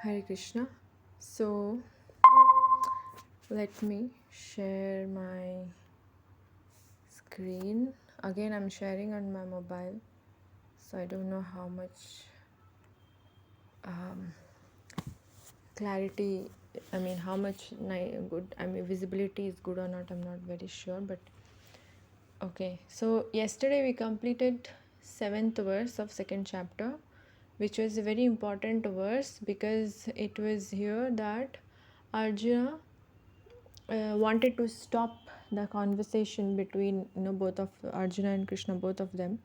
Hare Krishna. So let me share my screen. Again, I'm sharing on my mobile, so I don't know how much um, clarity. I mean, how much good. I mean, visibility is good or not. I'm not very sure, but okay. So yesterday we completed seventh verse of second chapter, which was a very important verse because it was here that Arjuna wanted to stop the conversation between both of Arjuna and Krishna, both of them.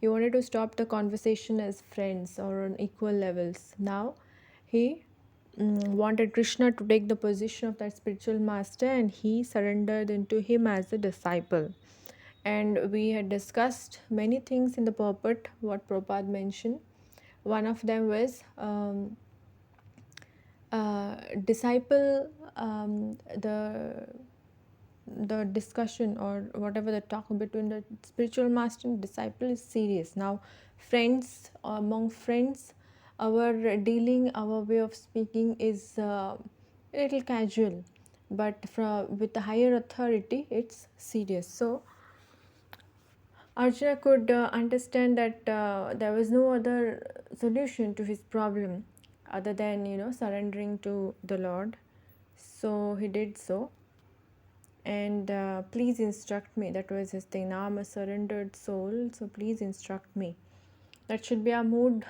He wanted to stop the conversation as friends or on equal levels. Now he wanted Krishna to take the position of that spiritual master, and he surrendered into him as a disciple. And we had discussed many things in the purport what Prabhupada mentioned. One of them was disciple, the discussion or whatever the talk between the spiritual master and disciple is serious. Now friends, among friends, our dealing, our way of speaking is a little casual, but with the higher authority it's serious. So Arjuna could understand that there was no other solution to his problem other than surrendering to the Lord. So he did so, and please instruct me. That was his thing. Now I'm a surrendered soul, so please instruct me. That should be our mood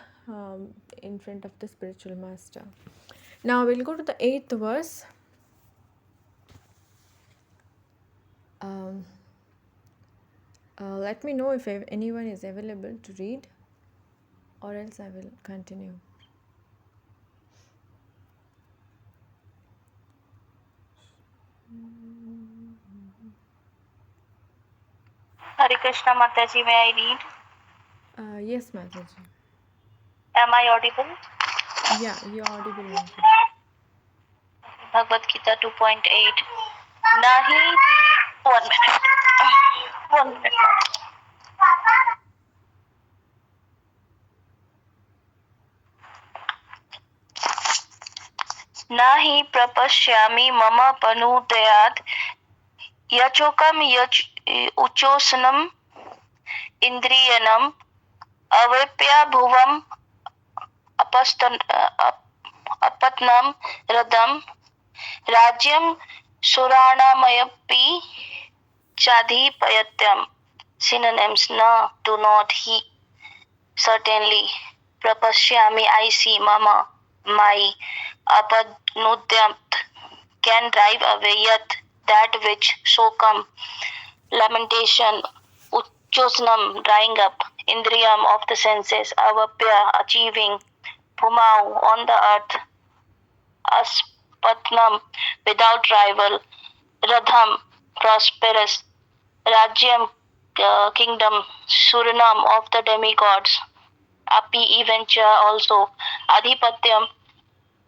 in front of the spiritual master. Now we'll go to the 8th verse. Um, let me know if anyone is available to read, or else I will continue. Hare Krishna Mataji, may I read? Yes, Mataji. Am I audible? Yeah, you're audible, Mataji. Bhagavad Gita 2.8. Nahi. 1 minute. 1 minute. Nahi prapashyami mama panudayat yachokam uchosnam indriyanam avipya bhuvam apatnam radam rajyam suranamayappi chadhipayatyam. Synonyms: na, do not; he, certainly; prapashyami, I see; mama, my; apadnudyat, can drive away; yat, that which; shokam, lamentation; uchosnam, drying up; indriyam, of the senses; avapya, achieving; bhumau, on the earth; aspatnam, without rival; radham, prosperous; rajyam, kingdom; surinam, of the demigods; api, even; cha, also; adhipatyam,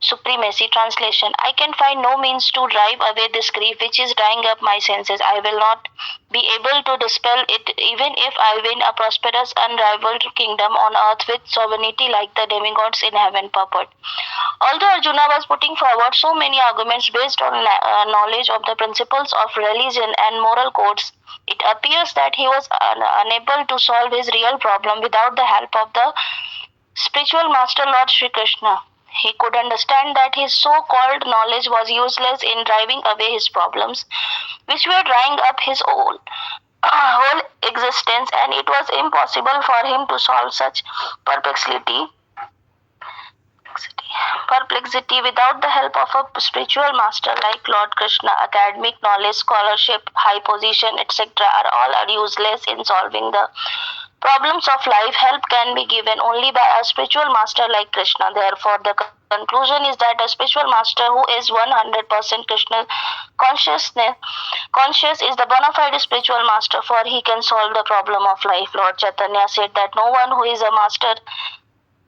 supremacy. Translation: I can find no means to drive away this grief which is drying up my senses. I will not be able to dispel it even if I win a prosperous, unrivaled kingdom on earth with sovereignty like the demigods in heaven. Purport: although Arjuna was putting forward so many arguments based on knowledge of the principles of religion and moral codes, it appears that he was unable to solve his real problem without the help of the spiritual master Lord Sri Krishna. He could understand that his so-called knowledge was useless in driving away his problems, which were drying up his whole existence, and it was impossible for him to solve such perplexity without the help of a spiritual master like Lord Krishna. Academic knowledge, scholarship, high position, etc. are useless in solving the problems of life. Help can be given only by a spiritual master like Krishna. Therefore, the conclusion is that a spiritual master who is 100% Krishna conscious is the bona fide spiritual master, for he can solve the problem of life. Lord Chaitanya said that no one who is a master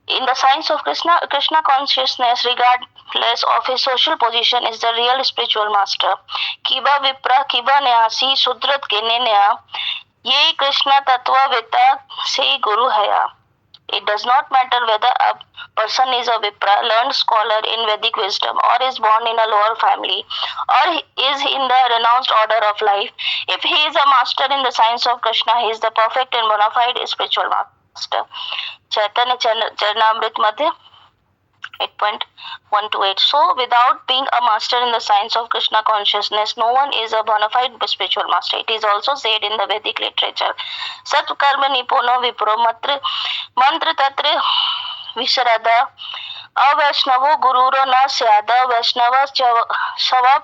in the science of Krishna consciousness, regardless of his social position, is the real spiritual master. Kiba Vipra, Kiba Nyasi, Sudrat Kene Nya, Ye Krishna Tattva Vita Se Guru Haya. It does not matter whether a person is a Vipra, learned scholar in Vedic wisdom, or is born in a lower family, or is in the renounced order of life. If he is a master in the science of Krishna, he is the perfect and bona fide spiritual master. Chaitanya Charanamrit Madhya 8.128. So, without being a master in the science of Krishna consciousness, no one is a bona fide spiritual master. It is also said in the Vedic literature. Sat karma nipuno vipro mantra tatra visharada avaishnavo gururo na syada vaishnava shava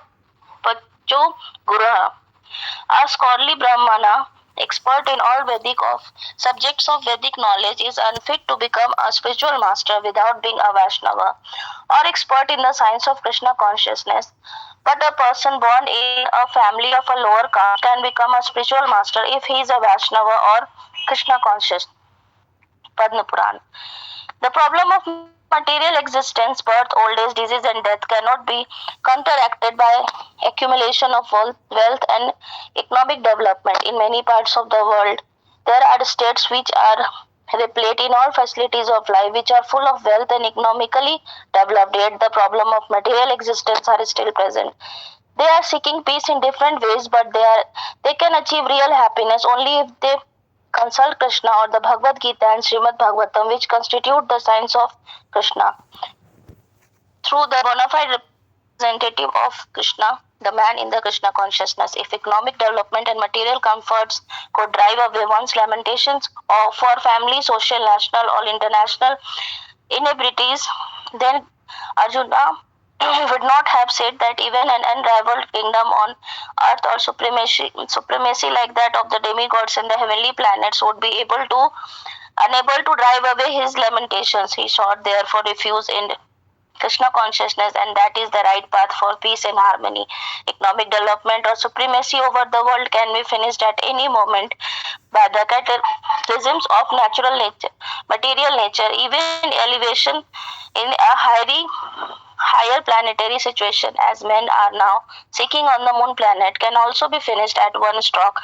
pacho guraha. A scholarly Brahmana, expert in all Vedic of subjects of Vedic knowledge, is unfit to become a spiritual master without being a Vaishnava or expert in the science of Krishna consciousness. But a person born in a family of a lower caste can become a spiritual master if he is a Vaishnava or Krishna conscious. Padma Puran. The problem of material existence, birth, old age, disease, and death cannot be counteracted by accumulation of wealth and economic development. In many parts of the world, there are states which are replete in all facilities of life, which are full of wealth and economically developed, yet the problem of material existence are still present. They are seeking peace in different ways, but they can achieve real happiness only if they consult Krishna or the Bhagavad Gita and Srimad Bhagavatam, which constitute the science of Krishna. Through the bona fide representative of Krishna, the man in the Krishna consciousness, if economic development and material comforts could drive away one's lamentations or for family, social, national, or international inabilities, then Arjuna would not have said that even an unrivaled kingdom on earth or supremacy like that of the demigods and the heavenly planets would be unable to drive away his lamentations. He sought therefore refuge in Krishna consciousness, and that is the right path for peace and harmony. Economic development or supremacy over the world can be finished at any moment by the cataclysms of natural nature, material nature. Even elevation in a higher planetary situation, as men are now seeking on the moon planet, can also be finished at one stroke.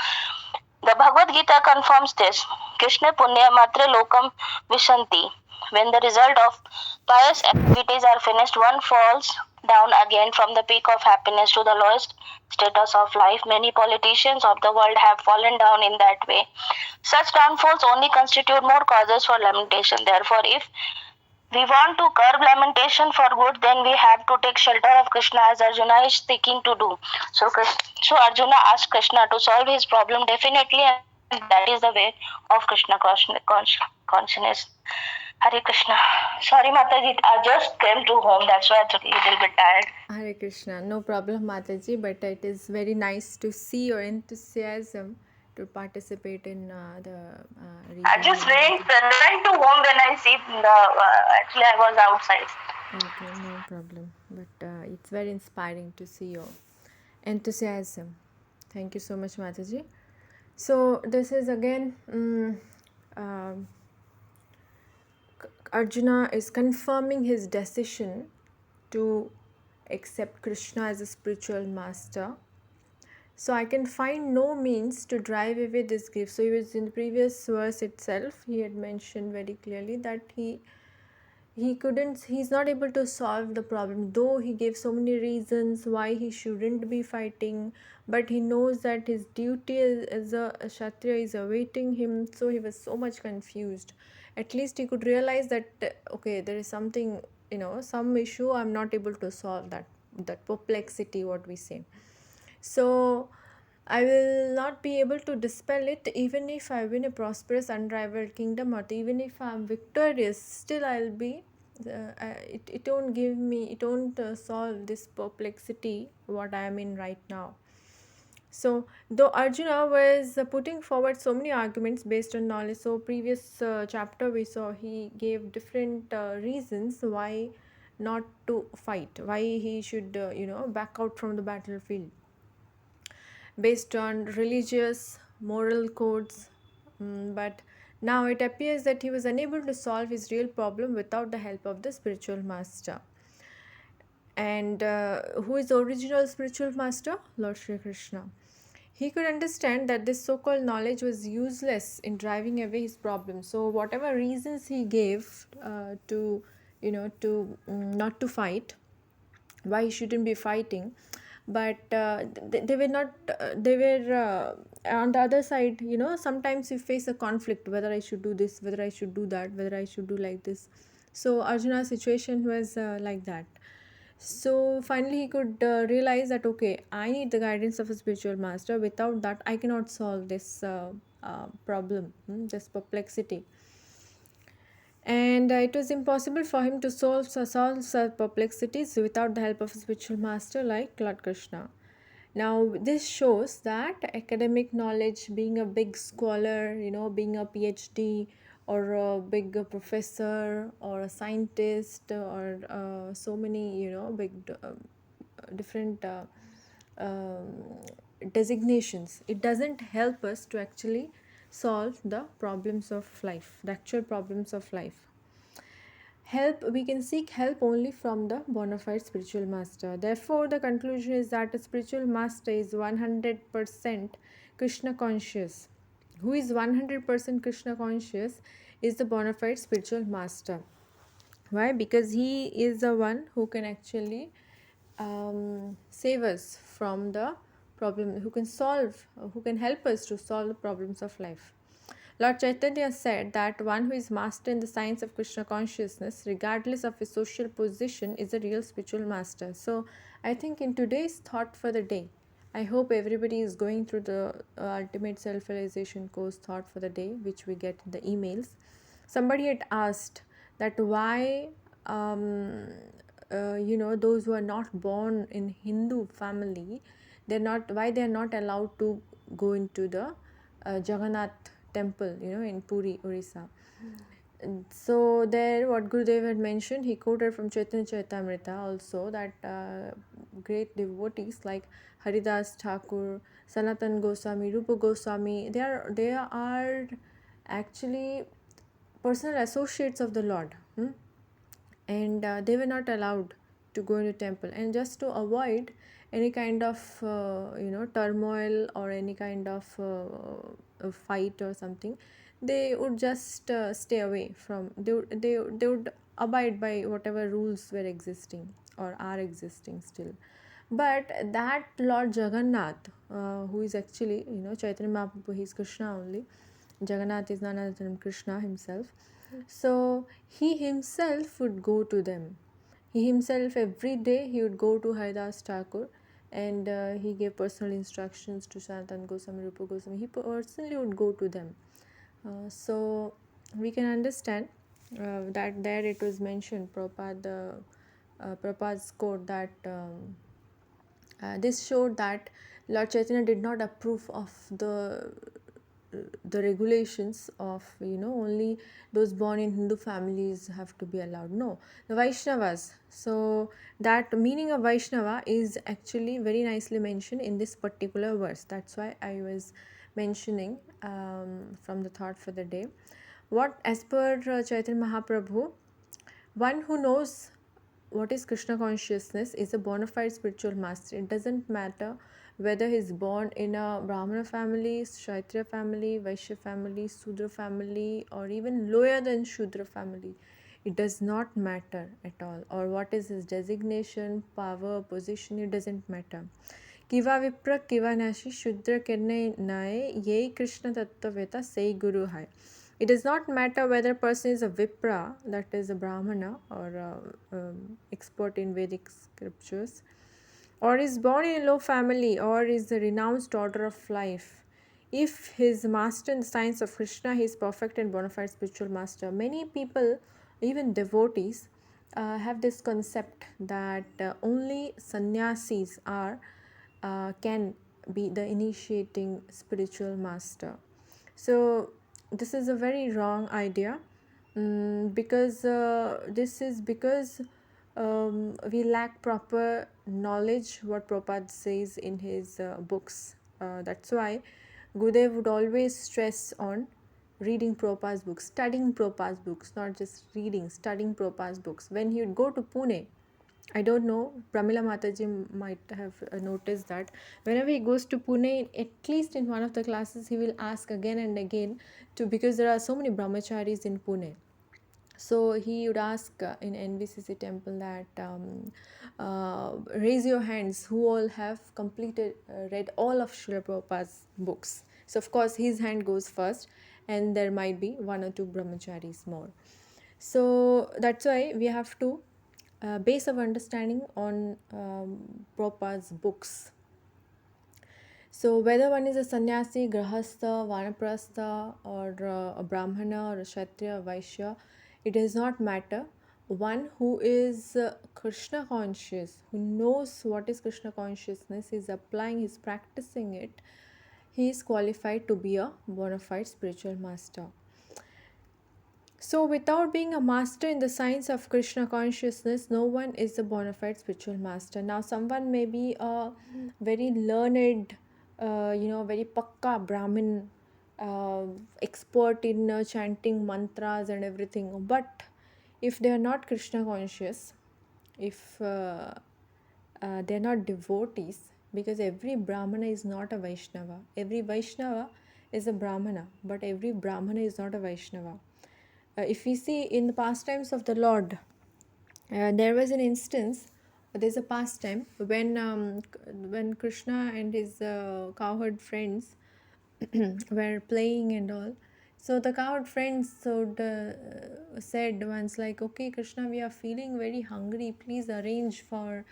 The Bhagavad Gita confirms this. Krishna Punya Matra Lokam Vishanti. When the result of pious activities are finished, one falls down again from the peak of happiness to the lowest status of life. Many politicians of the world have fallen down in that way. Such downfalls only constitute more causes for lamentation. Therefore, if we want to curb lamentation for good, then we have to take shelter of Krishna as Arjuna is seeking to do. So Arjuna asked Krishna to solve his problem definitely, and that is the way of Krishna consciousness. Hare Krishna. Sorry, Mataji, I just came to home. That's why I'm a little bit tired. Hare Krishna, no problem, Mataji, but it is very nice to see your enthusiasm to participate in the reading. I just ran to home when I see actually I was outside. Okay, no problem. But it's very inspiring to see your enthusiasm. Thank you so much, Mataji. So this is again Arjuna is confirming his decision to accept Krishna as a spiritual master. So I can find no means to drive away this grief. So he was in the previous verse itself, he had mentioned very clearly that he's not able to solve the problem, though he gave so many reasons why he shouldn't be fighting, but he knows that his duty as a Kshatriya is awaiting him. So he was so much confused. At least he could realize that okay, there is something, some issue I'm not able to solve, that perplexity, what we say. So I will not be able to dispel it even if I win a prosperous unrivaled kingdom, or even if I'm victorious, still I'll be it won't solve this perplexity what I am in right now. So though Arjuna was putting forward so many arguments based on knowledge, so previous chapter we saw he gave different reasons why not to fight, why he should back out from the battlefield, based on religious moral codes. But now it appears that he was unable to solve his real problem without the help of the spiritual master. And who is the original spiritual master? Lord Shri Krishna. he could understand that this so-called knowledge was useless in driving away his problems. So whatever reasons he gave to, not to fight, why he shouldn't be fighting, but they were not they were on the other side, sometimes you face a conflict, whether I should do this, whether I should do that, whether I should do like this. So Arjuna's situation was like that. So finally he could realize that, okay, I need the guidance of a spiritual master. Without that I cannot solve this problem, this perplexity. And it was impossible for him to solve such perplexities without the help of a spiritual master like Lord Krishna. Now, this shows that academic knowledge, being a big scholar, being a PhD or a big professor or a scientist or so many, big different designations, it doesn't help us to actually solve the problems of life, the actual problems of life. Help, we can seek help only from the bona fide spiritual master. Therefore the conclusion is that a spiritual master is 100% Krishna conscious. Who is 100% Krishna conscious is the bona fide spiritual master. Why? Because he is the one who can actually save us from the problem, who can help us to solve the problems of life. Lord Chaitanya said that one who is master in the science of Krishna consciousness, regardless of his social position, is a real spiritual master. So, I think in today's thought for the day, I hope everybody is going through the ultimate self realization course thought for the day, which we get in the emails. Somebody had asked that why, those who are not born in Hindu family, they are not allowed to go into the Jagannath temple, in Puri, Orissa. And so there, what Gurudev had mentioned, he quoted from Chaitanya Charitamrita also, that great devotees like Haridas Thakur, Sanatan Goswami, Rupa Goswami, they are actually personal associates of the Lord. And they were not allowed to go into temple, and just to avoid any kind of turmoil or any kind of a fight or something, they would just stay away from, they would abide by whatever rules were existing or are existing still. But that Lord Jagannath, who is actually, Chaitanya Mahaprabhu, he is Krishna only. Jagannath is none other than Krishna himself. So he himself would go to them. He himself, every day he would go to Haridas Thakur, and he gave personal instructions to Sanatan Goswami, Rupa Goswami. He personally would go to them. So we can understand that there it was mentioned, Prabhupada's quote, that this showed that Lord Chaitanya did not approve of the regulations of, only those born in Hindu families have to be allowed. No, the Vaishnavas. So that meaning of Vaishnava is actually very nicely mentioned in this particular verse. That's why I was mentioning from the thought for the day. What, as per Chaitanya Mahaprabhu, one who knows what is Krishna consciousness is a bona fide spiritual master. It doesn't matter whether he's born in a Brahmana family, Kshatriya family, Vaishya family, Sudra family, or even lower than Shudra family. It does not matter at all. Or what is his designation, power, position, it doesn't matter. Kiva Vipra, Kiva Nashi, Shudra Kirne Nae, Ye Krishna Tattaveta, Say Guru Hai. It does not matter whether a person is a Vipra, that is a Brahmana or expert in Vedic scriptures, or is born in a low family, or is the renounced order of life. If his master in the science of Krishna, he is perfect and bona fide spiritual master. Many people, even devotees, have this concept that only sannyasis can be the initiating spiritual master. So this is a very wrong idea, because this is because we lack proper knowledge what Prabhupada says in his books. That's why Gurudev would always stress on reading Prabhupada's books, studying Prabhupada's books, not just reading, studying Prabhupada's books. When he would go to Pune, I don't know, Pramila Mataji might have noticed that whenever he goes to Pune, at least in one of the classes, he will ask again and again because there are so many brahmacharis in Pune. So he would ask in NVCC temple that raise your hands who all have read all of Srila Prabhupada's books. So of course his hand goes first, and there might be one or two brahmacharis more. So that's why we have to base our understanding on Prabhupada's books. So whether one is a sannyasi, grahastha, vanaprastha, or a brahmana, or a kshatriya, vaishya, it does not matter. One who is Krishna conscious, who knows what is Krishna consciousness, is applying, is practicing it, he is qualified to be a bona fide spiritual master. So, without being a master in the science of Krishna consciousness, no one is a bona fide spiritual master. Now, someone may be a very learned, very pakka Brahmin, expert in chanting mantras and everything, but if they are not Krishna conscious, if they're not devotees, because every Brahmana is not a Vaishnava. Every Vaishnava is a Brahmana, but every Brahmana is not a Vaishnava. If we see in the pastimes of the Lord, there was an instance. There's a pastime when Krishna and his cowherd friends were playing and all. So the cowherd friends said once like, okay, Krishna, we are feeling very hungry. Please arrange for,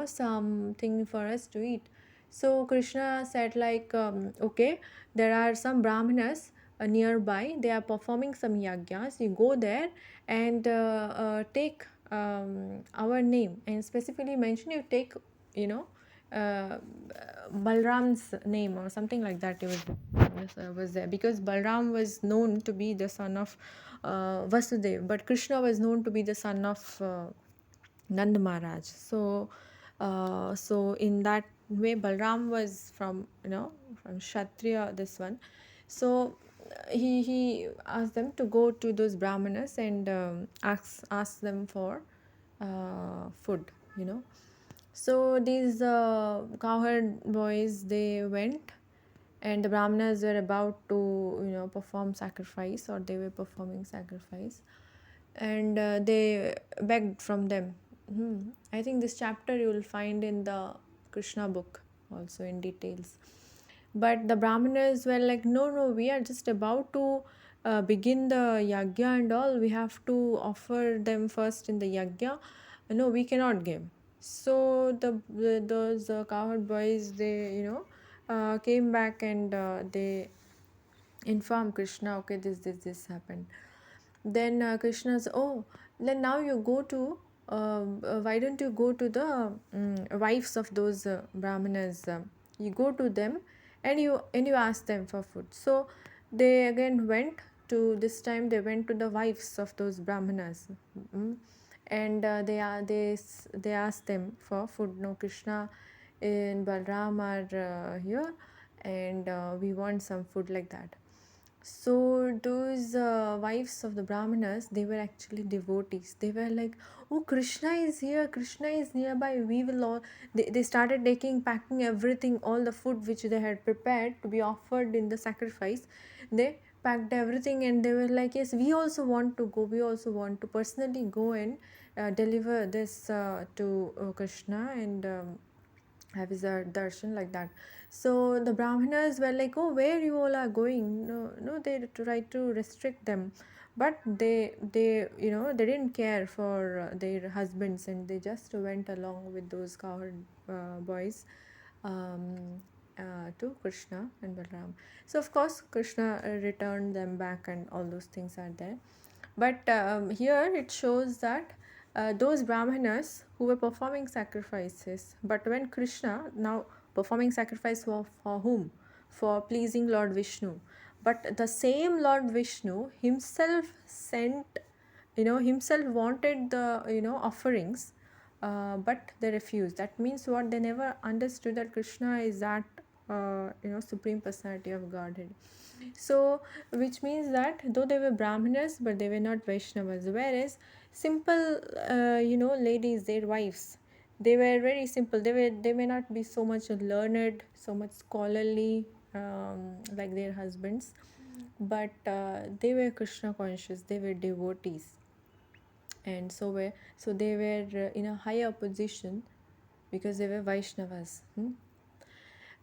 something for us to eat. So Krishna said like, okay, there are some brahmanas nearby. They are performing some yagyas. You go there and take our name, and specifically mention you take, you know, uh, Balram's name or something like that. Was there because Balram was known to be the son of Vasudev, but Krishna was known to be the son of Nand Maharaj. So in that way, Balram was from Kshatriya. This one, so he asked them to go to those brahmanas and ask them for food. So these cowherd boys, they went, and the brahmanas were about to perform sacrifice, or they were performing sacrifice, and they begged from them. I think this chapter you will find in the Krishna book also in details. But the brahmanas were like, no, no, we are just about to begin the yagya and all. We have to offer them first in the yagya. No, we cannot give. So those cowherd boys, they came back, and they informed Krishna, okay, this happened. Then Krishna says, oh, then now you go to why don't you go to the wives of those brahmanas, you go to them, and you ask them for food. So they again went to, this time they went to the wives of those brahmanas. And they asked them for food. No, Krishna and Balram are here, and we want some food, like that. So those wives of the brahmanas, they were actually devotees. They were like, oh, Krishna is here, Krishna is nearby, we will all. They started packing everything, all the food which they had prepared to be offered in the sacrifice. They packed everything, and they were like, yes, we also want to go, we also want to personally go and deliver this to Krishna, and have his darshan, like that. So the brahmanas were like, oh, where you all are going? No, no, they tried to restrict them, but they didn't care for their husbands, and they just went along with those cowherd boys um, to Krishna and Balram. So of course Krishna returned them back, and all those things are there. But here it shows that those brahmanas who were performing sacrifices, but when Krishna, now performing sacrifice for whom? For pleasing Lord Vishnu. But the same Lord Vishnu himself sent, himself wanted the offerings, but they refused. That means what? They never understood that Krishna is that supreme personality of Godhead. So, which means that though they were Brahmanas, but they were not Vaishnavas. Whereas simple, ladies, their wives, they were very simple. They may not be so much learned, so much scholarly, like their husbands, but they were Krishna conscious. They were devotees, and so they were in a higher position because they were Vaishnavas.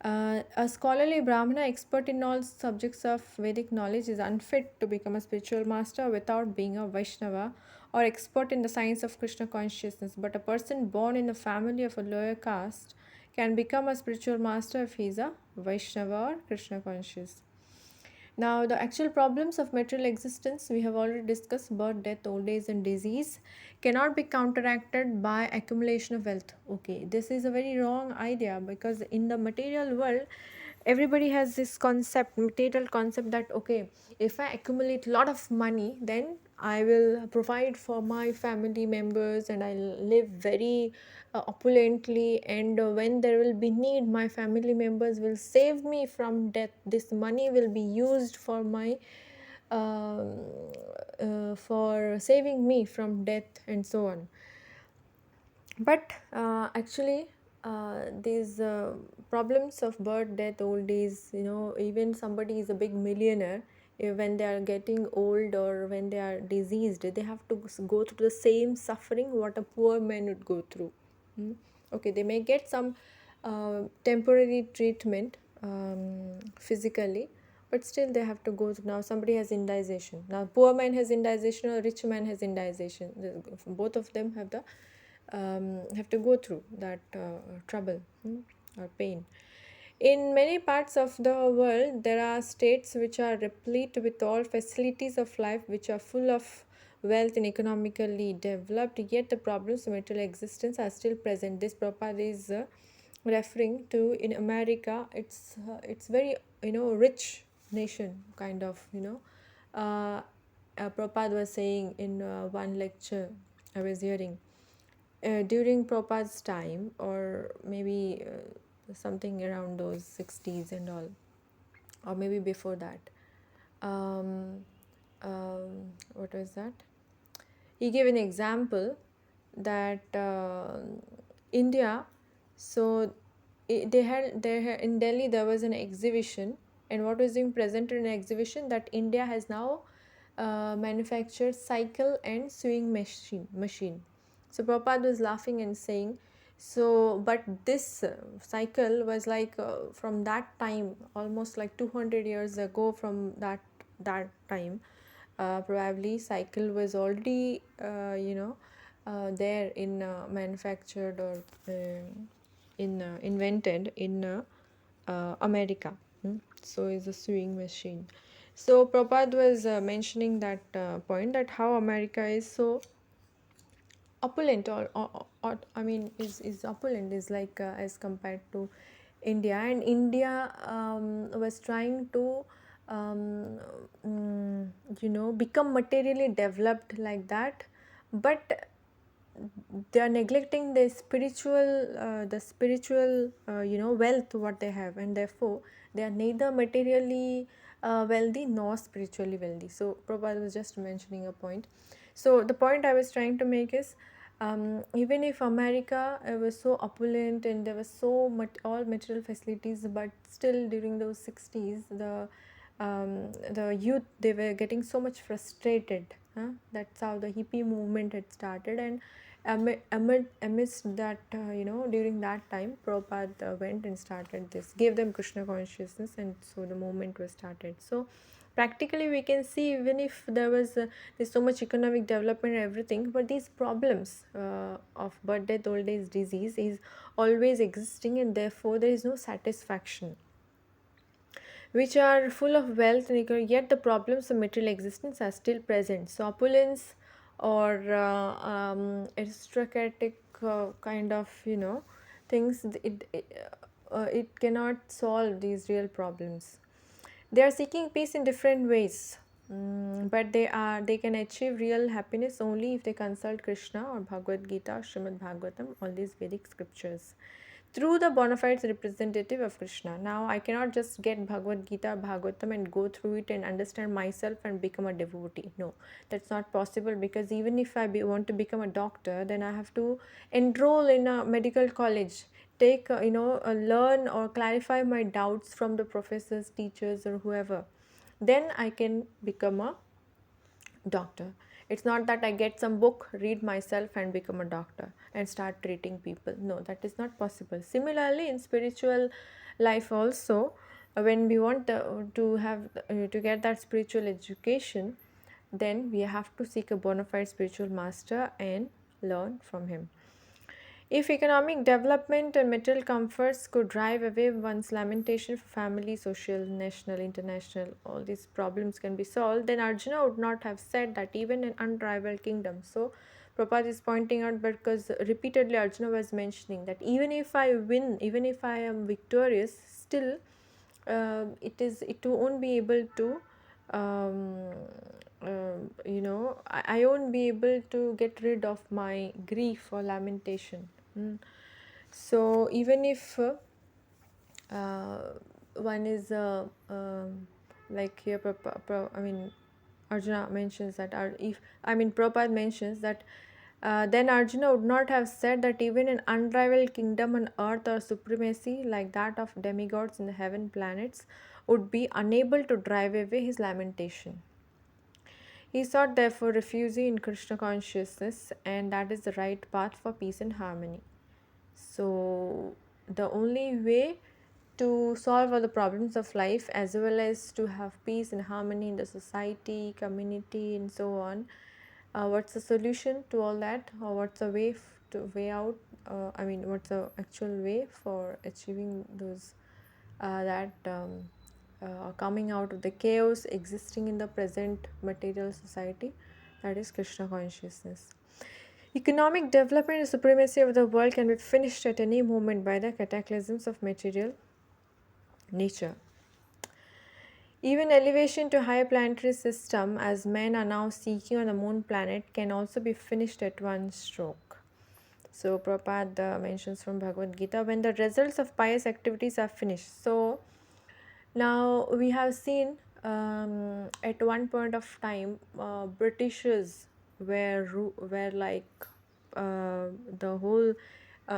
A scholarly Brahmana expert in all subjects of Vedic knowledge is unfit to become a spiritual master without being a Vaishnava or expert in the science of Krishna consciousness. But a person born in a family of a lower caste can become a spiritual master if he is a Vaishnava or Krishna conscious. Now, the actual problems of material existence we have already discussed: birth, death, old age, and disease cannot be counteracted by accumulation of wealth. Okay, this is a very wrong idea, because in the material world, everybody has this concept, material concept, that okay, if I accumulate a lot of money, then I will provide for my family members and I'll live very opulently, and when there will be need, my family members will save me from death. This money will be used for my for saving me from death, and so on. But actually, these problems of birth, death, old age, even somebody is a big millionaire, when they are getting old or when they are diseased, they have to go through the same suffering what a poor man would go through. Okay, they may get some temporary treatment physically, but still they have to go through. Now somebody has indigestion. Now poor man has indigestion or rich man has indigestion. Both of them have to go through that trouble or pain. In many parts of the world, there are states which are replete with all facilities of life, which are full of wealth and economically developed, yet the problems of material existence are still present. This Prabhupada is referring to in America. It's very rich nation, kind of. Prabhupada was saying in one lecture I was hearing, during Prabhupada's time, or maybe something around those 60s and all, or maybe before that. Um, what was that? He gave an example that India, so in Delhi there was an exhibition, and what was being presented in an exhibition, that India has now manufactured cycle and sewing machine. So Prabhupada was laughing and saying, so but this cycle was like from that time, almost like 200 years ago, from that time, probably cycle was already there in manufactured or in invented in America. So is a sewing machine. So Prabhupada was mentioning that point, that how America is so opulent, or I mean is opulent, is like as compared to India. And India was trying to become materially developed like that, but they are neglecting the spiritual wealth what they have, and therefore they are neither materially wealthy nor spiritually wealthy. So Prabhupada was just mentioning a point. So the point I was trying to make is, even if America was so opulent and there was so much all material facilities, but still during those 60s, the youth, they were getting so much frustrated. That's how the hippie movement had started. And amidst that, during that time, Prabhupada went and started this, gave them Krishna consciousness, and so the movement was started. So practically we can see, even if there was there's so much economic development and everything, but these problems of birth, death, old age, disease is always existing, and therefore there is no satisfaction, which are full of wealth and yet the problems of material existence are still present. So opulence or aristocratic kind of things, it cannot solve these real problems. They are seeking peace in different ways, but they can achieve real happiness only if they consult Krishna or Bhagavad Gita or Srimad Bhagavatam, all these Vedic scriptures. through the bona fide representative of Krishna. Now, I cannot just get Bhagavad Gita or Bhagavatam and go through it and understand myself and become a devotee. No, that's not possible, because even if I want to become a doctor, then I have to enroll in a medical college, take, learn or clarify my doubts from the professors, teachers, or whoever. Then I can become a doctor. It's not that I get some book, read myself, and become a doctor and start treating people. No, that is not possible. Similarly, in spiritual life also, when we want to have to get that spiritual education, then we have to seek a bona fide spiritual master and learn from him. If economic development and material comforts could drive away one's lamentation for family, social, national, international, all these problems can be solved, then Arjuna would not have said that even in unrivaled kingdom. So, Prabhupada is pointing out, because repeatedly Arjuna was mentioning that even if I win, even if I am victorious, still it won't be able to um, I won't be able to get rid of my grief or lamentation. So even if one is like here, Arjuna mentions that, Prabhupada mentions that then Arjuna would not have said that even an unrivaled kingdom on earth or supremacy like that of demigods in the heaven planets would be unable to drive away his lamentation. He sought therefore refuge in Krishna consciousness, and that is the right path for peace and harmony. So, the only way to solve all the problems of life, as well as to have peace and harmony in the society, community, and so on, what's the solution to all that, or what's the way out? What's the actual way for achieving those coming out of the chaos existing in the present material society? That is Krishna consciousness. Economic development and supremacy of the world can be finished at any moment by the cataclysms of material nature. Even elevation to higher planetary system, as men are now seeking on the moon planet, can also be finished at one stroke. So Prabhupada mentions from Bhagavad Gita, when the results of pious activities are finished. So now we have seen at one point of time, Britishers were like the whole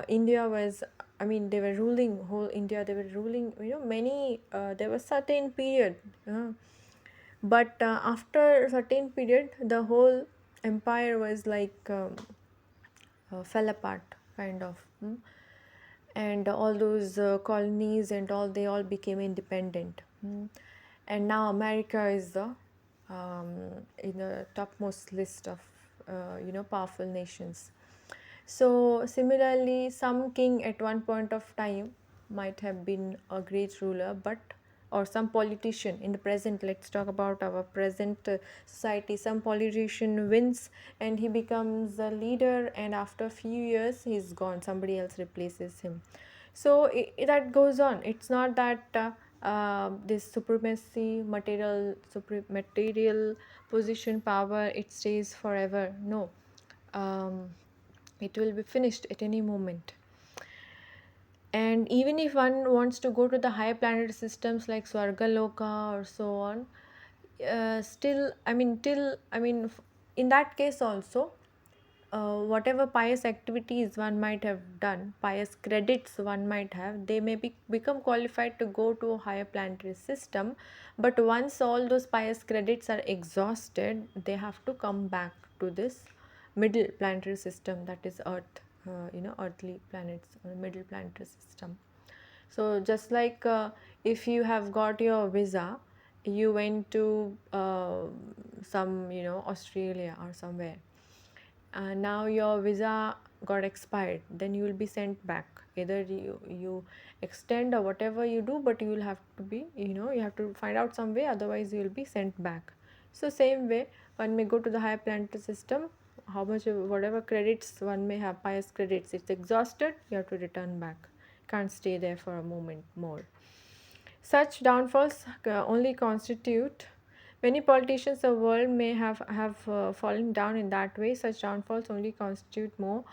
India was. They were ruling whole India. They were ruling. Many. There was certain period. But after a certain period, the whole empire was like fell apart, kind of. And all those colonies and all, they all became independent. And now America is the in the topmost list of powerful nations. So similarly, some king at one point of time might have been a great ruler, but or some politician in the present, let's talk about our present society, some politician wins and he becomes a leader, and after a few years he's gone, somebody else replaces him. So that goes on. It's not that this supremacy, material position, power, it stays forever. No, it will be finished at any moment. And even if one wants to go to the higher planetary systems like Swargaloka or so on, still, in that case also, whatever pious activities one might have done, pious credits one might have, they may become qualified to go to a higher planetary system. But once all those pious credits are exhausted, they have to come back to this middle planetary system, that is Earth, earthly planets, or middle planetary system. So just like if you have got your visa, you went to some Australia or somewhere, now your visa got expired, then you will be sent back. Either you extend or whatever you do, but you will have to be, you have to find out some way, otherwise you will be sent back. So same way, one may go to the higher planetary system, how much whatever credits one may have, pious credits, it's exhausted, you have to return back, can't stay there for a moment more. Such downfalls only constitute, many politicians of the world may have fallen down in that way. Such downfalls only constitute more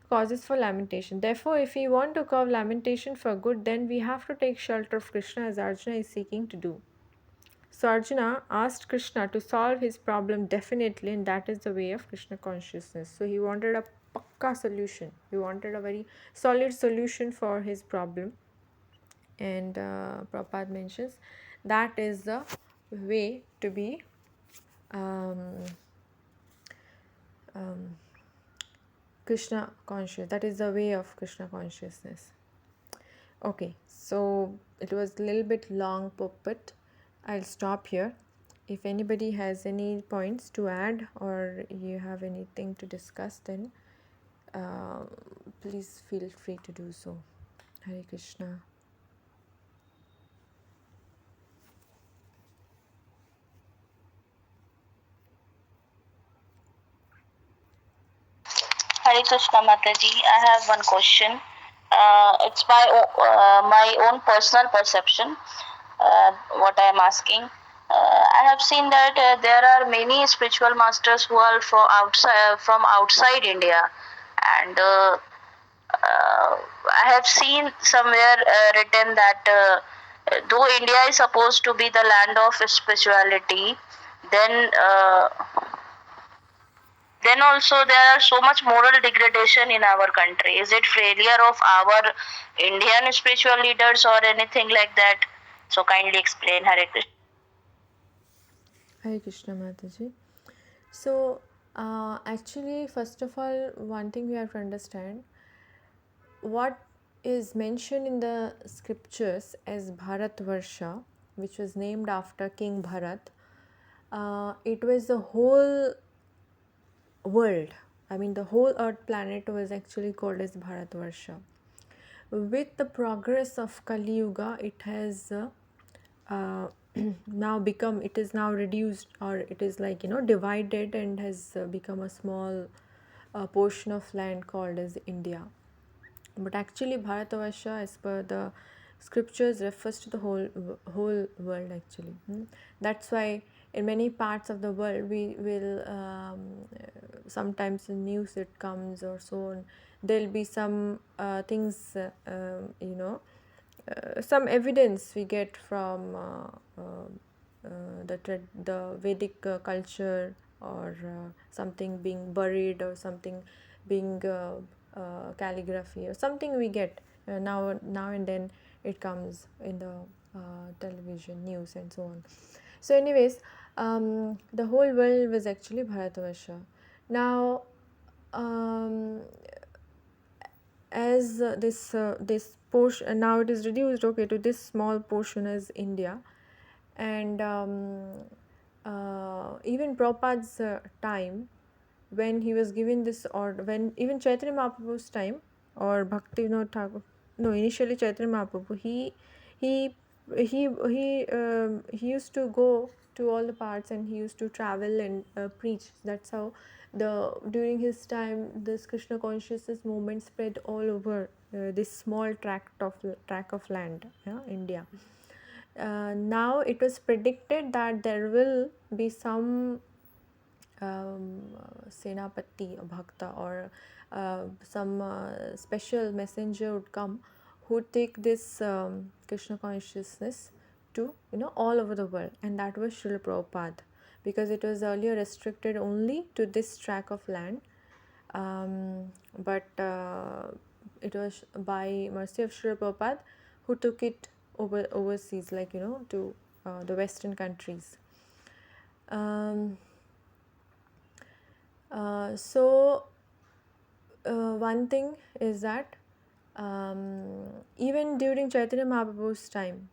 causes for lamentation. Therefore, if we want to curb lamentation for good, then we have to take shelter of Krishna as Arjuna is seeking to do. So Arjuna asked Krishna to solve his problem definitely, and that is the way of Krishna consciousness. So he wanted a pakka solution. He wanted a very solid solution for his problem. And Prabhupada mentions that is the way to be um, Krishna conscious. That is the way of Krishna consciousness. Okay, so it was a little bit long pulpit. I'll stop here. If anybody has any points to add or you have anything to discuss, then uh, please feel free to do so. Hare Krishna. Hare Krishna Mataji. I have one question. It's my own personal perception. What I am asking. I have seen that there are many spiritual masters who are from outside India, and I have seen somewhere written that though India is supposed to be the land of spirituality, then then also there are so much moral degradation in our country. Is it failure of our Indian spiritual leaders or anything like that? So kindly explain, Hare Krishna. Hare Krishna Mataji. So, actually, first of all, one thing we have to understand what is mentioned in the scriptures as Bharatvarsha, which was named after King Bharat. It was the whole world. I mean, the whole Earth planet was actually called as Bharatvarsha. With the progress of Kali Yuga, it has now become, it is now reduced, or it is like, divided and has become a small portion of land called as India. But actually, Bharatavarsha, as per the scriptures, refers to the whole world. Actually, that's why in many parts of the world we will sometimes in news it comes or so on. There'll be some things, some evidence we get from the Vedic culture, or something being buried, or something being calligraphy, or something we get now and then. It comes in the television news and so on. So anyways, the whole world was actually Bharatavarsha. Now, as this portion now it is reduced, okay, to this small portion as India. And even Prabhupada's time, when he was given this, or when even Chaitanya Mahaprabhu's time, or Bhaktivinoda Thakur, no, initially Chaitanya Mahaprabhu, he he used to go to all the parts, and he used to travel and preach. That's how during his time this Krishna consciousness movement spread all over this small tract of land, India. Now it was predicted that there will be some Senapati Bhakta, or some special messenger would come who would take this Krishna consciousness to all over the world, and that was Srila Prabhupada, because it was earlier restricted only to this tract of land. But it was by mercy of Srila Prabhupada who took it overseas, like to the Western countries. So one thing is that even during Chaitanya Mahaprabhu's time,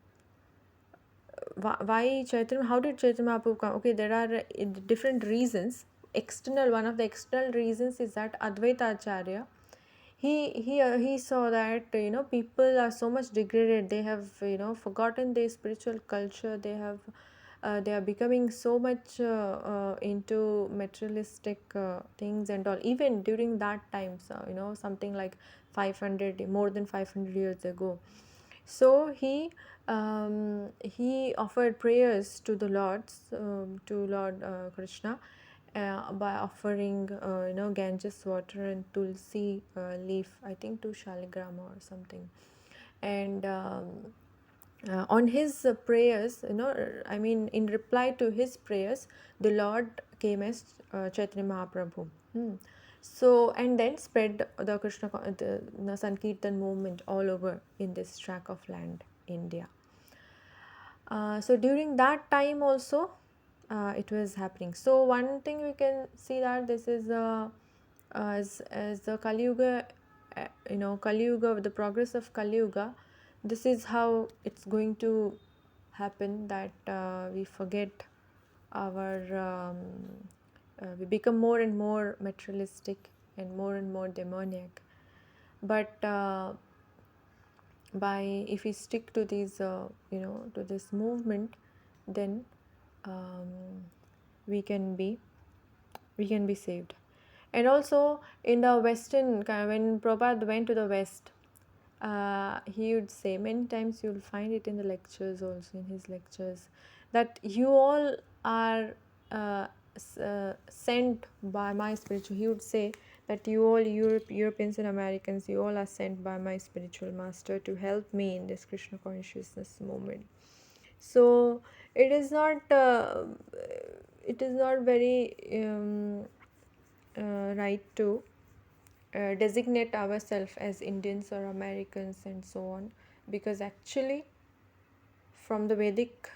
why Chaitanya? How did Chaitanya Mahaprabhu come? Okay, there are different reasons. One of the external reasons is that Advaita Acharya, he saw that people are so much degraded. They have forgotten their spiritual culture. They are becoming so much into materialistic things and all. Even during that time, so something like 500, more than 500 years ago. So he offered prayers to the Lord Krishna, by offering Ganges water and tulsi leaf, I think to Shaligrama or something. And on his prayers, I mean, in reply to his prayers, the Lord came as Chaitanya Mahaprabhu. So, and then spread the the Sankirtan movement all over in this tract of land, India. So during that time also, it was happening. So one thing we can see that this is as the Kali Yuga, Kali Yuga, the progress of Kali Yuga, this is how it's going to happen, that we forget our, we become more and more materialistic and more demoniac. But by if we stick to these to this movement, then um, we can be saved. And also in the western when Prabhupada went to the west, he would say many times, you'll find it in the lectures also, in his lectures, that you all are sent by my spiritual, he would say that you all Europeans and Americans, you all are sent by my spiritual master to help me in this Krishna consciousness moment. So it is not very right to designate ourselves as Indians or Americans and so on, because actually from the Vedic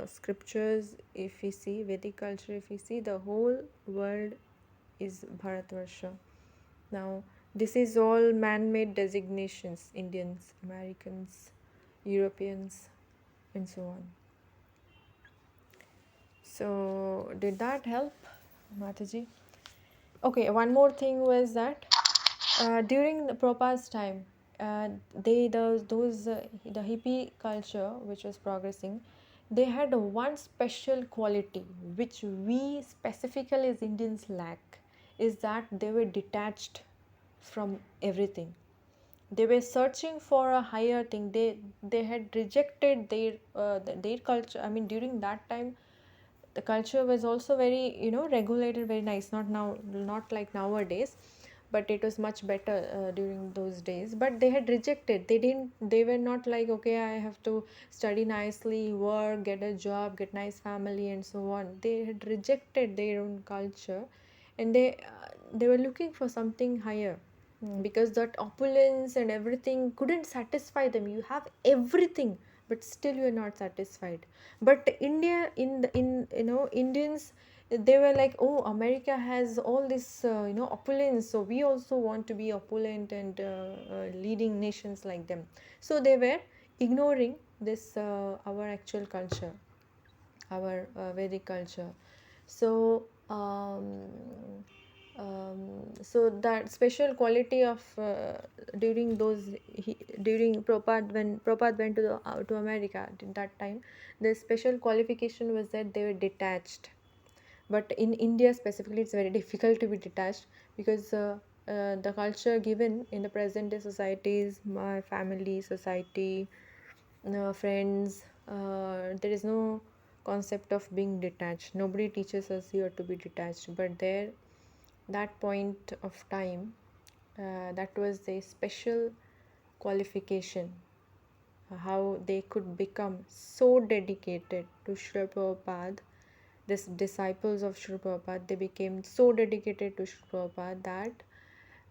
scriptures, if we see Vedic culture, if we see, the whole world is Bharatvarsha. Now this is all man-made designations: Indians, Americans, Europeans, and so on. So did that help, Mataji? Okay, one more thing was that during the Prabhupada's time, the hippie culture which was progressing, they had one special quality which we specifically as Indians lack, is that they were detached from everything. They were searching for a higher thing. They had rejected their culture. I mean, during that time, the culture was also very regulated, very nice, not like nowadays, but it was much better during those days. But they had rejected, they were not like, okay, I have to study nicely, work, get a job, get nice family and so on. They had rejected their own culture, and they were looking for something higher. Because that opulence and everything couldn't satisfy them. You have everything, but still you are not satisfied. But India, in Indians, they were like, oh, America has all this opulence, so we also want to be opulent and leading nations like them. So they were ignoring this our actual culture, our Vedic culture. So so that special quality of during during Prabhupada, when Prabhupada went to America at that time, the special qualification was that they were detached. But in India specifically, it's very difficult to be detached, because the culture given in the present day societies, my family, society, friends, there is no concept of being detached. Nobody teaches us here to be detached. But there, that point of time, that was a special qualification, how they could become so dedicated to Srila Prabhupada. This disciples of Srila Prabhupada, they became so dedicated to Srila Prabhupada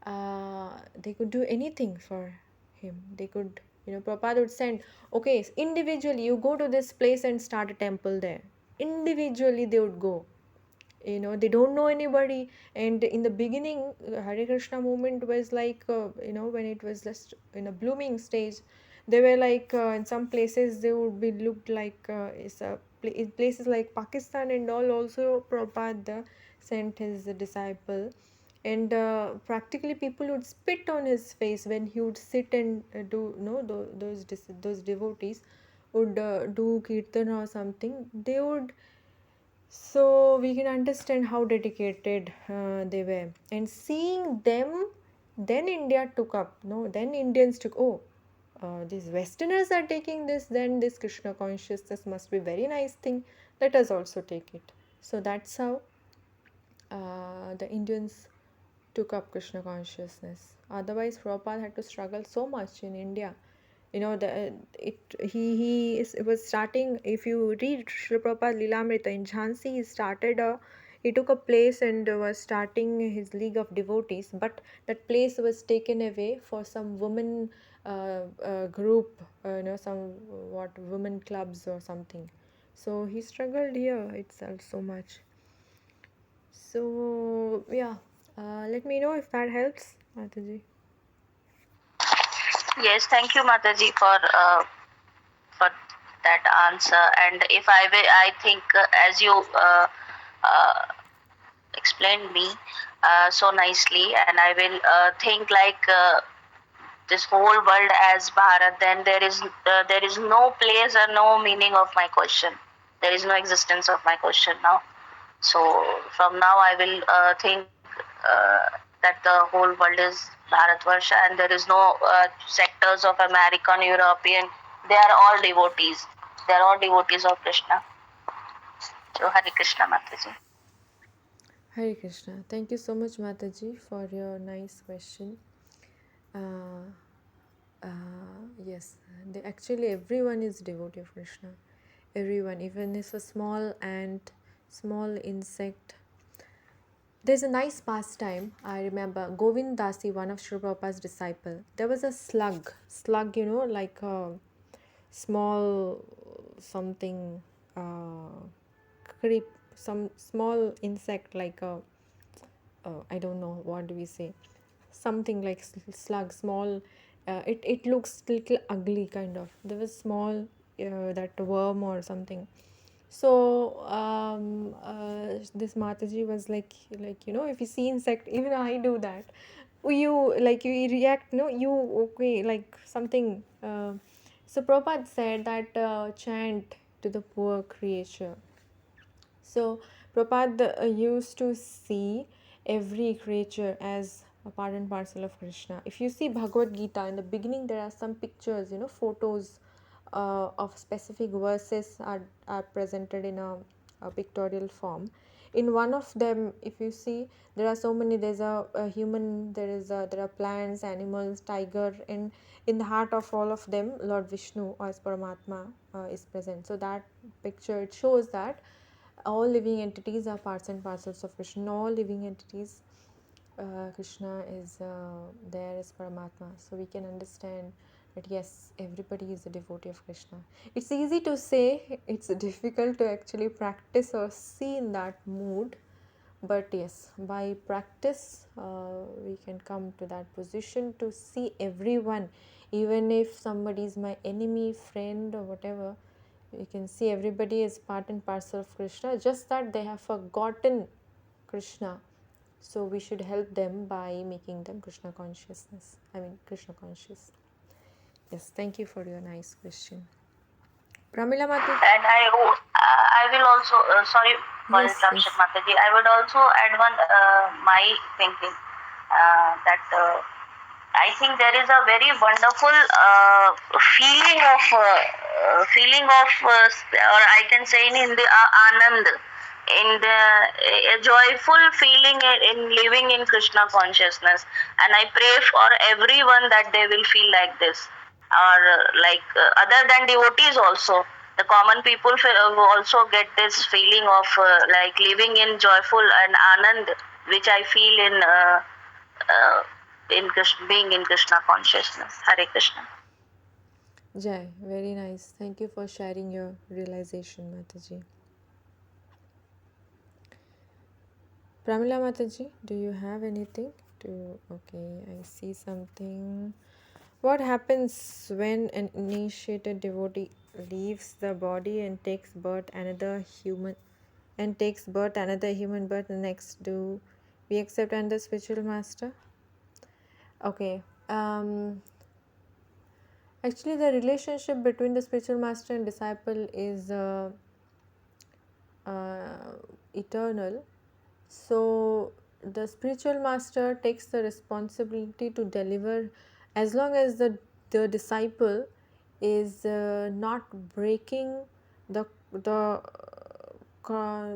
that they could do anything for him. They could, Prabhupada would send, okay, individually, you go to this place and start a temple there. Individually, they would go. They don't know anybody. And in the beginning, Hare Krishna movement was like, when it was just in a blooming stage, they were like, in some places they would be looked like, in places like Pakistan and all, also Prabhupada sent his disciple. And practically people would spit on his face when he would sit and do, those devotees would do kirtan or something. They would, so we can understand how dedicated they were. And seeing them, then India took up, no, then Indians took, oh, these Westerners are taking this, then this Krishna consciousness must be very nice thing. Let us also take it. So that's how the Indians took up Krishna consciousness. Otherwise, Prabhupada had to struggle so much in India. You know, it was starting. If you read Srila Prabhupada Lilamrita in Jhansi, he took a place and was starting his league of devotees. But that place was taken away for some women group, some women clubs or something. So he struggled here itself so much. So yeah, let me know if that helps, Mataji. Yes, thank you, Mataji, for that answer. And if I think as you uh, explained me so nicely, and I will think like this whole world as Bharat, then there is no place or no meaning of my question. There is no existence of my question now. So from now I will think that the whole world is Bharatvarsha, and there is no sectors of American, European. They are all devotees. They are all devotees of Krishna. So Hare Krishna, Mataji. Hare Krishna. Thank you so much, Mataji, for your nice question. Uh, yes, actually everyone is devotee of Krishna. Everyone, even if a small ant, small insect. There's a nice pastime. I remember Govind Dasi, one of Sri Prabhupada's disciple. There was a slug, like a small something, creep, some small insect like a, I don't know what do we say, something like slug, small. It looks little ugly kind of. There was small that worm or something. So this Mataji was like if you see insect, even I do that. You react, no, you okay, like something. So Prabhupada said that chant to the poor creature. So Prabhupada used to see every creature as a part and parcel of Krishna. If you see Bhagavad Gita, in the beginning there are some pictures, photos of specific verses are presented in a pictorial form. In one of them, if you see, there are so many. There's a human. There are plants, animals, tiger, and in the heart of all of them, Lord Vishnu as Paramatma is present. So that picture, it shows that all living entities are parts and parcels of Krishna. All living entities, Krishna is there as Paramatma. So we can understand that yes, everybody is a devotee of Krishna. It's easy to say, it's difficult to actually practice or see in that mood. But yes, by practice, we can come to that position to see everyone, even if somebody is my enemy, friend, or whatever. You can see everybody is part and parcel of Krishna, just that they have forgotten Krishna. So we should help them by making them Krishna Krishna conscious. Yes, thank you for your nice question. Pramila Matu. And I will also sorry for Yes, interruption, yes. Mataji. I would also add one my thinking that I think there is a very wonderful feeling of or I can say in Hindi, anand, in the a joyful feeling in living in Krishna consciousness. And I pray for everyone that they will feel like this, or other than devotees also. The common people also get this feeling of like living in joyful and anand, which I feel in Krishna, being in Krishna consciousness. Hare Krishna. Jai, very nice. Thank you for sharing your realization, Mataji. Pramila Mataji, do you have anything to? Okay, I see something. What happens when an initiated devotee leaves the body and takes birth another human birth the next? Do we accept another spiritual master? Okay. Actually, the relationship between the spiritual master and disciple is eternal. So the spiritual master takes the responsibility to deliver, as long as the disciple is not breaking the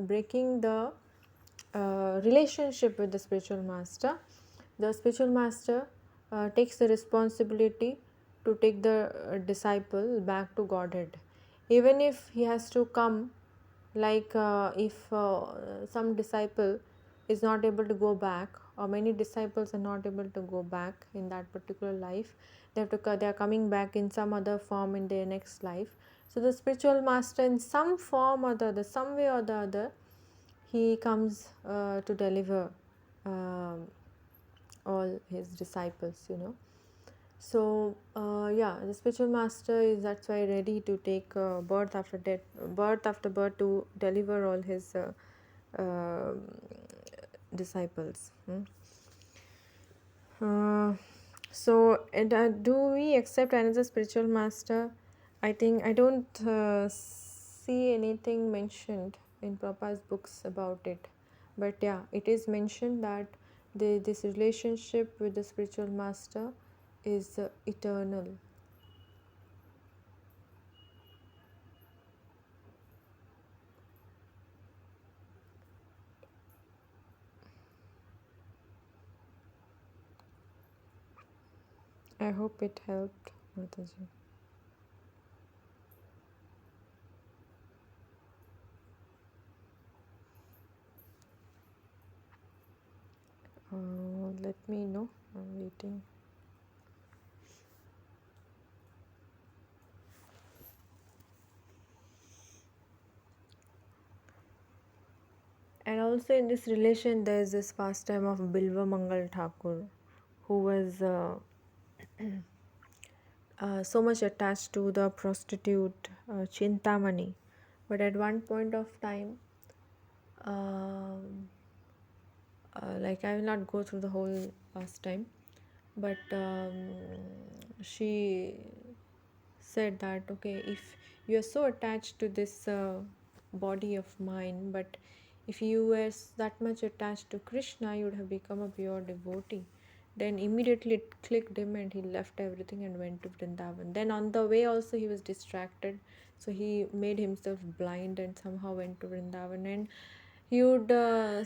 breaking the relationship with the spiritual master, the spiritual master takes the responsibility to take the disciple back to Godhead. Even if he has to come, like if some disciple is not able to go back, or many disciples are not able to go back in that particular life, they are coming back in some other form in their next life. So the spiritual master, in some form or the other, some way or the other, he comes to deliver um, all his disciples, So yeah, the spiritual master is, that's why, ready to take birth after death, birth after birth, to deliver all his uh, disciples. So, and do we accept another spiritual master? I think I don't see anything mentioned in Prabhupada's books about it, but yeah, it is mentioned that this relationship with the spiritual master is eternal. I hope it helped, Mataji. Let me know. I'm waiting. And also in this relation, there is this pastime of Bilva Mangal Thakur, who was so much attached to the prostitute Chintamani. But at one point of time, um, like, I will not go through the whole pastime, but she said that, okay, if you are so attached to this body of mine, but if you were that much attached to Krishna, you would have become a pure devotee. Then immediately it clicked him, and he left everything and went to Vrindavan. Then on the way also he was distracted, so he made himself blind and somehow went to Vrindavan, and he would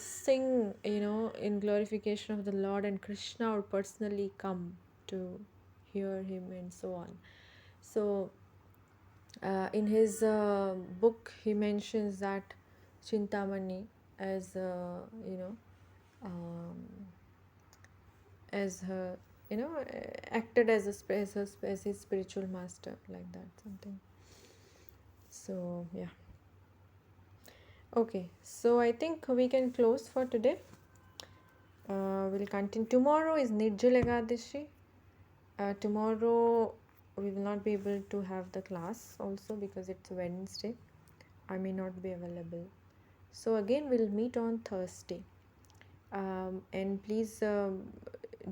sing, in glorification of the Lord, and Krishna would personally come to hear him, and so on. So in his book, he mentions that Chintamani as um, as her, acted as as his spiritual master, like that, something. So yeah. Okay, so I think we can close for today. We'll continue. Tomorrow is Nirjala Ekadashi. Tomorrow we will not be able to have the class also, because it's Wednesday. I may not be available. So again, we'll meet on Thursday. And please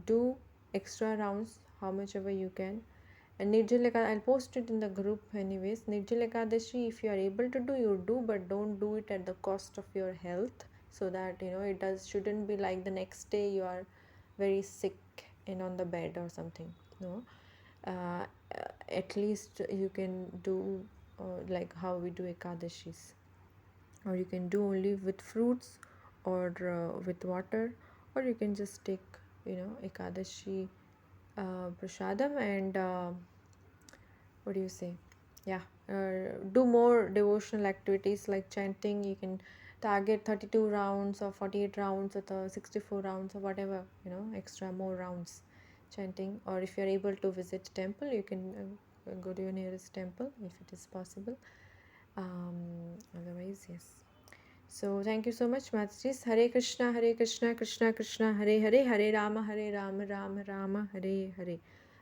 do extra rounds, how much ever you can. And Nirjala Ekadashi, I'll post it in the group anyways. Nirjala Ekadashi, if you are able to do, you do, but don't do it at the cost of your health, so that it shouldn't be like the next day you are very sick and on the bed or something. No, uh, at least you can do like how we do Ekadashis, or you can do only with fruits, or with water, or you can just take Ekadashi prasadam, and what do you say, yeah, do more devotional activities like chanting. You can target 32 rounds or 48 rounds, or 64 rounds, or whatever, extra more rounds chanting. Or if you are able to visit temple, you can go to your nearest temple if it is possible. Otherwise, yes. So thank you so much, Matris. Hare Krishna, Krishna Krishna, Hare Hare, Hare Rama, Rama Rama, Hare Hare.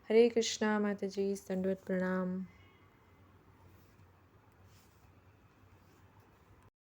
Hare Krishna, Mataji, Sandvat Pranam.